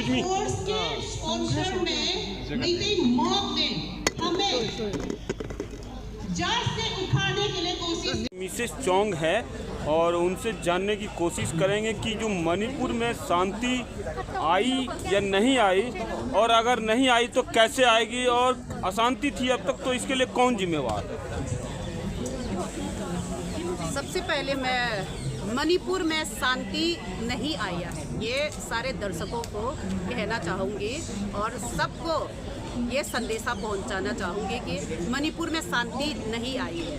excuse me. Force के sponsor में meeting mob ने हमें जड़ से उखाड़ने के लिए कोशिश। मिसेस चोंग है और उनसे जानने की कोशिश करेंगे कि जो मणिपुर में शांति आई या नहीं आई, और अगर नहीं आई तो कैसे आएगी, और अशांति थी अब तक तो इसके लिए कौन जिम्मेवार है। सबसे पहले मैं मणिपुर में शांति नहीं आया है ये सारे दर्शकों को कहना चाहूँगी और सबको ये संदेशा पहुंचाना चाहूँगी कि मणिपुर में शांति नहीं आई है।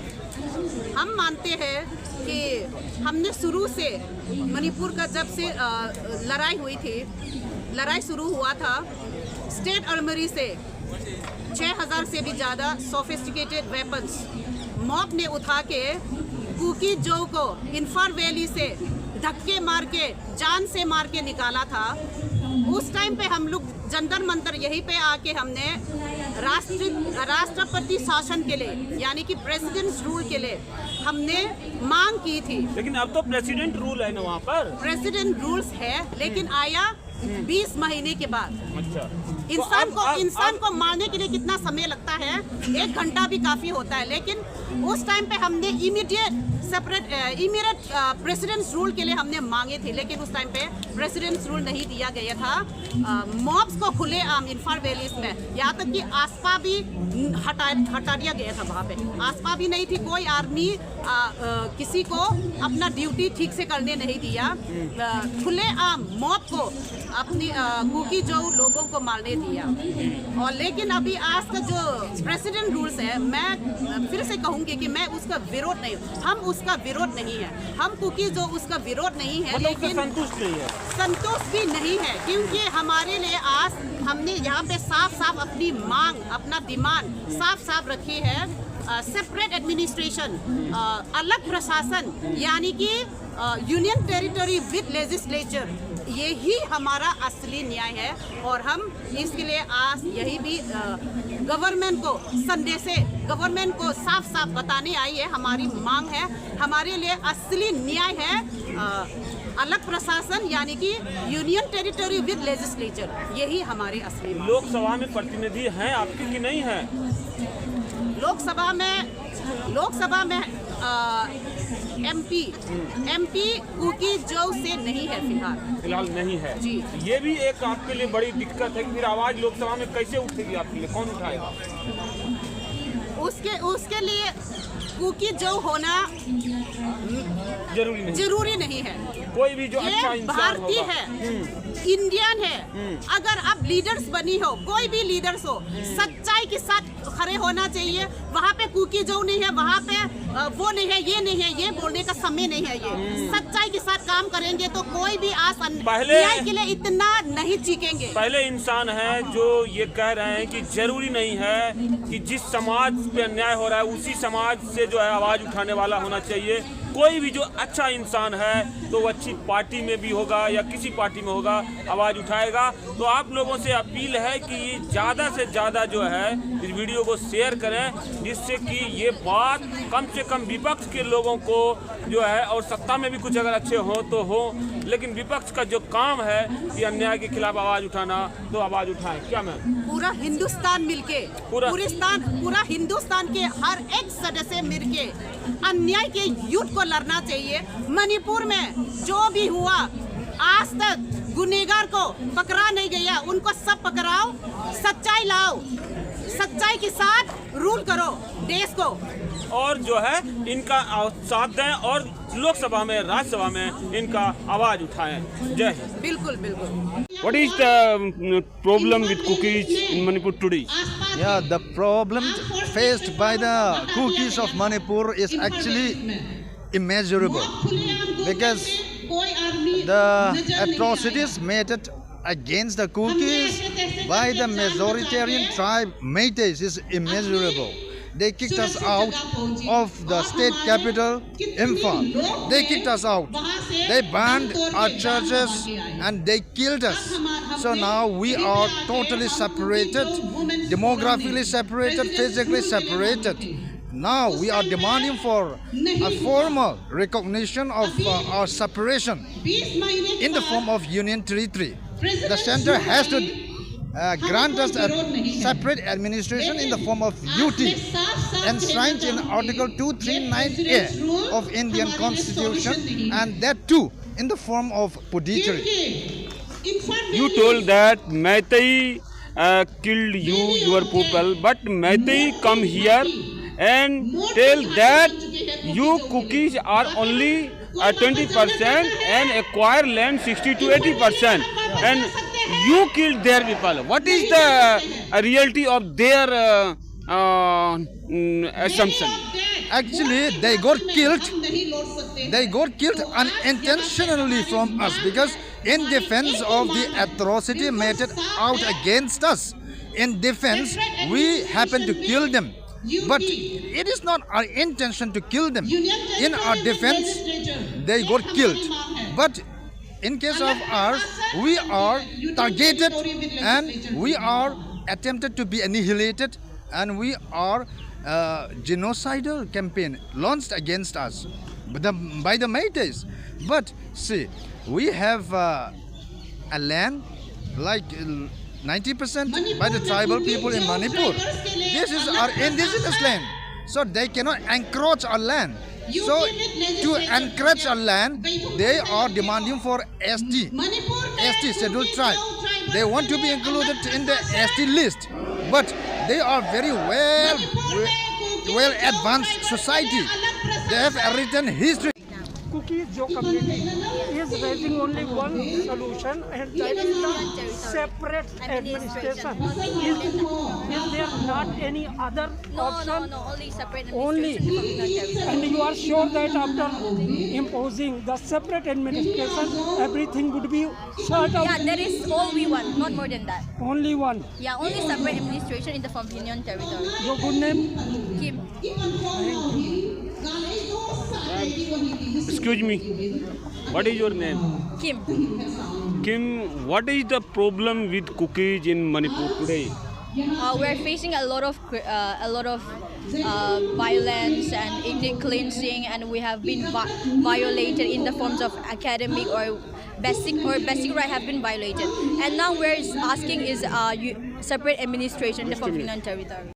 हम मानते हैं कि हमने शुरू से मणिपुर का जब से लड़ाई हुई थी, लड़ाई शुरू हुआ था स्टेट आर्मरी से 6000 से भी ज़्यादा सोफिस्टिकेटेड वेपन्स मॉब ने उठा के कुकी जो को इन्फार वैली से धक्के मार के जान से मार के निकाला था। उस टाइम पे हम लोग जंतर मंतर यहीं पे आके हमने राष्ट्रपति शासन के लिए यानी कि प्रेसिडेंट रूल के लिए हमने मांग की थी। लेकिन अब तो प्रेसिडेंट रूल है ना, वहाँ पर प्रेसिडेंट रूल्स है लेकिन आया 20 महीने के बाद। अच्छा, इंसान को मारने के लिए कितना समय लगता है, 1 घंटा भी काफी होता है, लेकिन उस टाइम पे हमने इमीडिएट प्रेसिडेंट रूल के लिए हमने मांगे थे, लेकिन उस टाइम पे प्रेसिडेंट रूल नहीं दिया गया था। मॉब्स को खुले आम इन्फार वैलीज में, यहाँ तक कि आसपा भी हटा दिया गया था। वहाँ पे आसपा भी नहीं थी, कोई आर्मी किसी को अपना ड्यूटी ठीक से करने नहीं दिया। खुले आम मॉब को अपनी कुकी जो लोगों को मारने दिया। और लेकिन अभी आज का जो प्रेसिडेंट रूल्स है, मैं फिर से कहूँगी कि मैं उसका विरोध नहीं, हम उसका विरोध नहीं है, हम कुकी जो उसका विरोध नहीं है, लेकिन संतुष्ट भी नहीं है, क्योंकि हमारे लिए आज हमने यहाँ पे साफ साफ अपनी मांग, अपना डिमांड साफ साफ रखी है। सेपरेट एडमिनिस्ट्रेशन, अलग प्रशासन, यानी कि यूनियन टेरिटरी विद लेजिस्लेचर, यही हमारा असली न्याय है। और हम इसके लिए आज यही भी गवर्नमेंट को संदेश, गवर्नमेंट को साफ साफ बताने आई है, हमारी मांग है, हमारे लिए असली न्याय है अलग प्रशासन यानी कि यूनियन टेरिटरी विद लेजिस्लेचर, यही हमारे असली मांग। लोकसभा में प्रतिनिधि हैं आपके कि नहीं है? लोकसभा में एमपी कुकी जो से नहीं है, फिलहाल नहीं है जी। ये भी एक आपके लिए बड़ी दिक्कत है कि फिर आवाज लोकसभा में कैसे उठेगी आपके लिए, कौन उठाएगा? उसके लिए कुकी जो होना जरूरी नहीं है। कोई भी जो अच्छा इंसान भारतीय है, इंडियन है, अगर आप लीडर्स बनी हो, कोई भी लीडर्स हो, सच्चाई के साथ खड़े होना चाहिए। वहाँ पे कुकी जो नहीं है, वहाँ पे वो नहीं है, ये नहीं है, ये बोलने का समय नहीं है। ये सच्चाई के साथ काम करेंगे तो कोई भी न्याय के लिए इतना नहीं चीखेंगे। पहले इंसान है जो ये कह रहे हैं कि जरूरी नहीं है कि जिस समाज पे अन्याय हो रहा है उसी समाज से जो है आवाज उठाने वाला होना चाहिए। कोई भी जो अच्छा इंसान है तो वो अच्छी पार्टी में भी होगा या किसी पार्टी में होगा, आवाज़ उठाएगा। तो आप लोगों से अपील है कि ज़्यादा से ज़्यादा जो है इस वीडियो को शेयर करें, जिससे कि ये बात कम से कम विपक्ष के लोगों को जो है, और सत्ता में भी कुछ अगर अच्छे हो तो हो, लेकिन विपक्ष का जो काम है कि अन्याय के खिलाफ आवाज़ उठाना, तो आवाज़ उठाएं। क्या मैम? पूरा हिंदुस्तान मिलके, पूरा हिंदुस्तान के हर एक सदस्य मिलके अन्याय के युद्ध को लड़ना चाहिए। मणिपुर में जो भी हुआ, आज तक गुनहगार को पकड़ा नहीं गया, उनको सब पकड़ाओ, सच्चाई लाओ, सच्चाई के साथ रूल करो देश को, और जो है इनका साथ दें और लोकसभा में, राज्यसभा में इनका आवाज उठाएं। जय हिंद। बिल्कुल बिल्कुल। What is the problem with cookies in Manipur today? Yeah, the problem faced by the cookies of Manipur is actually immeasurable, because the atrocities meted against the cookies by the majoritarian tribe Meiteis is immeasurable. They kicked us out of the state capital, Imphal. They kicked us out. They burned our churches and they killed us. So now we are totally separated, demographically separated, physically separated. Now we are demanding for a formal recognition of our separation in the form of union territory. the center has to grant us a separate administration in the form of UT, enshrined in Article 239A of Indian Constitution, and that too in the form of Puducherry. You told that Meitei killed your people, but Meitei come here and tell that you cookies are only 20% and acquire land 60 to 80%, and you killed their people. What is the reality of their assumption? Actually, they got killed. They got killed unintentionally from us, because in defense of the atrocity meted out against us, in defense we happened to kill them. But it is not our intention to kill them. In our defense, they got killed. But in case of ours, we are targeted and we are attempted to be annihilated, and we are genocidal campaign launched against us by the Meiteis. But see, we have a land like 90% by the tribal people in Manipur. This is our indigenous land, so they cannot encroach our land. So to encroach our land, they are demanding for ST scheduled tribe. They want to be included in the ST list, but they are very well advanced society. They have a written history. Cookies जो community is raising only one solution, and that is the separate administration. Is there not any other option? No, only separate Only. administration. And you are sure that after imposing the separate administration, everything would be sorted out? Yeah, that is all we want, not more than that. Only one. Yeah, only separate administration in the Phum Union territory. Your good name? Kim. Excuse me, what is your name? Kim. Kim, what is the problem with cookies in Manipur today? We're facing a lot of violence and ethnic cleansing, and we have been violated in the forms of academic or basic right have been violated. And now we're asking is separate administration in the Phum Union territory.